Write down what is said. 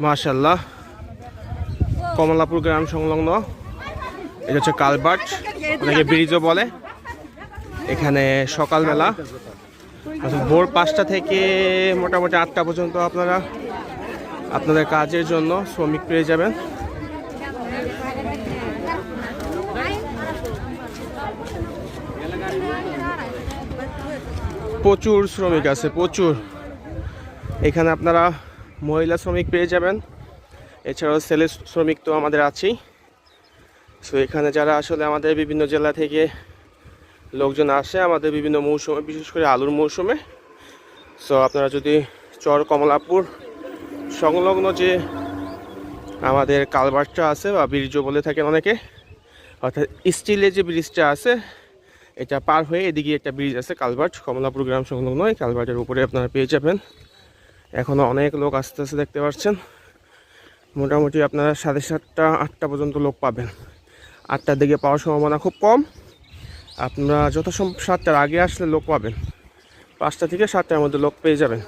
মাশাআল্লাহ, কমলাপুর গ্রাম সংলগ্ন এটা হচ্ছে কালভার্ট, অনেকে ব্রিজও বলে। এখানে সকালবেলা ভোর 5টা থেকে মোটামুটি 8টা পর্যন্ত আপনারা আপনাদের কাজের জন্য শ্রমিক পেয়ে যাবেন। প্রচুর শ্রমিক আছে, প্রচুর। এখানে আপনারা মহিলা শ্রমিক পেয়ে যাবেন, এছাড়াও ছেলে শ্রমিক তো আমাদের আছেই। সো এখানে যারা আসলে আমাদের বিভিন্ন জেলা থেকে লোকজন আসে আমাদের বিভিন্ন মৌসুমে, বিশেষ করে আলুর মৌসুমে। সো আপনারা যদি চর কমলাপুর সংলগ্ন যে আমাদের কালভার্টটা আছে বা ব্রিজও বলে থাকেন অনেকে, অর্থাৎ স্টিলের যে ব্রিজটা আছে এটা পার হয়ে এদিকে একটা ব্রিজ আছে কালভার্ট, কমলাপুর গ্রাম সংলগ্ন। এই কালভার্টের উপরে আপনারা পেয়ে যাবেন। এখনও অনেক লোক আস্তে আস্তে দেখতে পাচ্ছেন। মোটামুটি আপনারা 7:30 8টা পর্যন্ত লোক পাবেন। 8টার দিকে পাওয়ার সম্ভাবনা খুব কম। আপনারা যথাসম্ভব 7টার আগে আসলে লোক পাবেন। 5টা থেকে 7টার মধ্যে লোক পেয়ে যাবেন।